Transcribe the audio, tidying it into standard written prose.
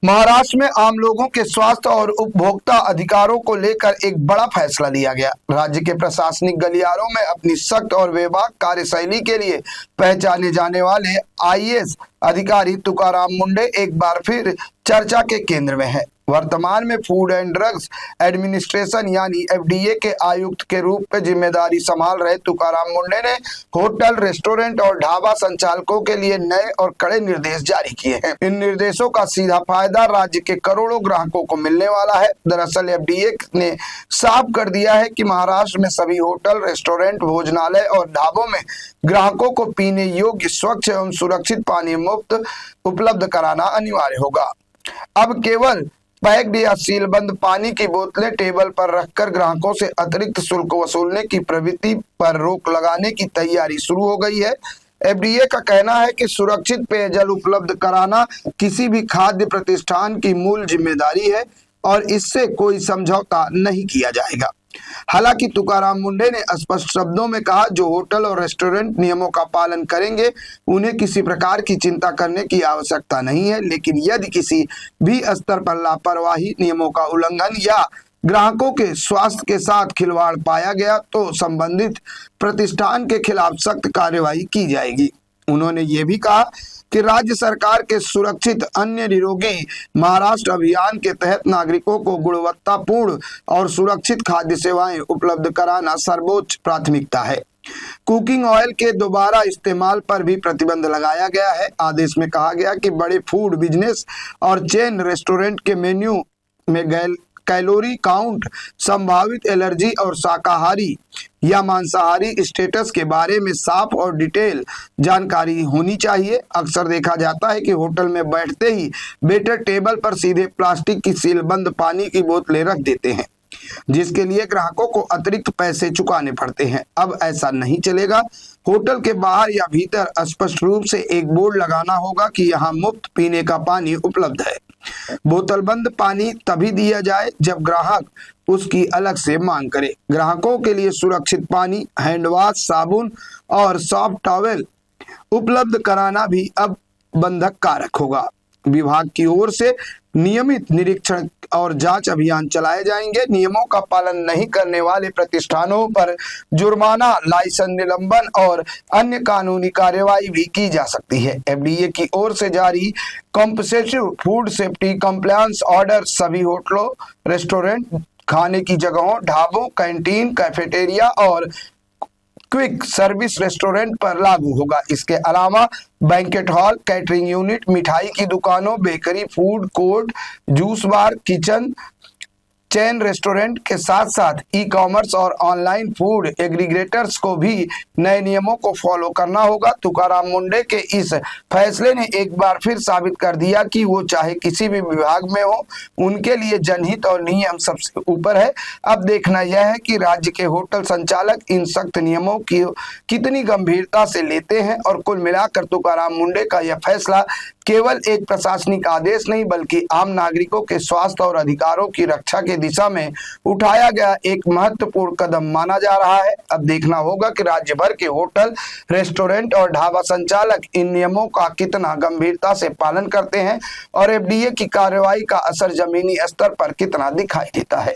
महाराष्ट्र में आम लोगों के स्वास्थ्य और उपभोक्ता अधिकारों को लेकर एक बड़ा फैसला लिया गया। राज्य के प्रशासनिक गलियारों में अपनी सख्त और बेबाक कार्यशैली के लिए पहचाने जाने वाले आईएएस अधिकारी तुकाराम मुंडे एक बार फिर चर्चा के केंद्र में है। वर्तमान में फूड एंड ड्रग्स एडमिनिस्ट्रेशन यानी एफडीए के आयुक्त के रूप में जिम्मेदारी संभाल रहे तुकाराम मुंडे ने होटल, रेस्टोरेंट और ढाबा संचालकों के लिए नए और कड़े निर्देश जारी किए हैं। इन निर्देशों का सीधा फायदा राज्य के करोड़ों ग्राहकों को मिलने वाला है। दरअसल एफडीए ने साफ कर दिया है कि महाराष्ट्र में सभी होटल, रेस्टोरेंट, भोजनालय और ढाबों में ग्राहकों को पीने योग्य, स्वच्छ एवं सुरक्षित पानी मुफ्त उपलब्ध कराना अनिवार्य होगा। अब केवल पैक्ड या सीलबंद पानी की बोतलें टेबल पर रखकर ग्राहकों से अतिरिक्त शुल्क वसूलने की प्रवृत्ति पर रोक लगाने की तैयारी शुरू हो गई है। एफडीए का कहना है कि सुरक्षित पेयजल उपलब्ध कराना किसी भी खाद्य प्रतिष्ठान की मूल जिम्मेदारी है और इससे कोई समझौता नहीं किया जाएगा। हालांकि तुकाराम मुंडे ने स्पष्ट शब्दों में कहा, जो होटल और रेस्टोरेंट नियमों का पालन करेंगे उन्हें किसी प्रकार की चिंता करने की आवश्यकता नहीं है, लेकिन यदि किसी भी स्तर पर लापरवाही, नियमों का उल्लंघन या ग्राहकों के स्वास्थ्य के साथ खिलवाड़ पाया गया तो संबंधित प्रतिष्ठान के खिलाफ सख्त कार्रवाई की जाएगी। उन्होंने ये भी कहा कि राज्य सरकार के सुरक्षित अन्य निरोगी महाराष्ट्र अभियान के तहत नागरिकों को गुणवत्तापूर्ण और सुरक्षित खाद्य सेवाएं उपलब्ध कराना सर्वोच्च प्राथमिकता है। कुकिंग ऑयल के दोबारा इस्तेमाल पर भी प्रतिबंध लगाया गया है। आदेश में कहा गया कि बड़े फूड बिजनेस और चेन रेस्टोरेंट के मेन्यू में कैलोरी काउंट, संभावित एलर्जी और शाकाहारी या मांसाहारी स्टेटस के बारे में साफ और डिटेल जानकारी होनी चाहिए। अक्सर देखा जाता है कि होटल में बैठते ही वेटर टेबल पर सीधे प्लास्टिक की सीलबंद पानी की बोतलें रख देते हैं, जिसके लिए ग्राहकों को अतिरिक्त पैसे चुकाने पड़ते हैं। अब ऐसा नहीं चलेगा। होटल के बाहर या भीतर स्पष्ट रूप से एक बोर्ड लगाना होगा कि यहाँ मुफ्त पीने का पानी उपलब्ध है। बोतलबंद पानी तभी दिया जाए जब ग्राहक उसकी अलग से मांग करे। ग्राहकों के लिए सुरक्षित पानी, हैंड वॉश, साबुन और सॉफ्ट टॉवेल उपलब्ध कराना भी अब बंधक कारक होगा। विभाग की ओर से नियमित निरीक्षण और जांच अभियान चलाए जाएंगे। नियमों का पालन नहीं करने वाले प्रतिष्ठानों पर जुर्माना, लाइसेंस निलंबन और अन्य कानूनी कार्यवाही भी की जा सकती है। एफडीए की ओर से जारी comprehensive food safety compliance order सभी होटलों, रेस्टोरेंट, खाने की जगहों, ढाबों, कैंटीन, कैफेटेरिया और क्विक सर्विस रेस्टोरेंट पर लागू होगा। इसके अलावा बैंकेट हॉल, कैटरिंग यूनिट, मिठाई की दुकानों, बेकरी, फूड कोर्ट, जूस बार, किचन, चेन रेस्टोरेंट के साथ साथ ई कॉमर्स और ऑनलाइन फूड एग्रीगेटर्स को भी नए नियमों को फॉलो करना होगा। तुकाराम मुंडे के इस फैसले ने एक बार फिर साबित कर दिया कि वो चाहे किसी भी विभाग में हो, उनके लिए जनहित और नियम सबसे ऊपर है। अब देखना यह है कि राज्य के होटल संचालक इन सख्त नियमों की कितनी गंभीरता से लेते हैं और कुल मिलाकर तुकाराम मुंडे का यह फैसला केवल एक प्रशासनिक आदेश नहीं बल्कि आम नागरिकों के स्वास्थ्य और अधिकारों की रक्षा के दिशा में उठाया गया एक महत्वपूर्ण कदम माना जा रहा है। अब देखना होगा कि राज्य भर के होटल, रेस्टोरेंट और ढाबा संचालक इन नियमों का कितना गंभीरता से पालन करते हैं और एफडीए की कार्रवाई का असर जमीनी स्तर पर कितना दिखाई देता है।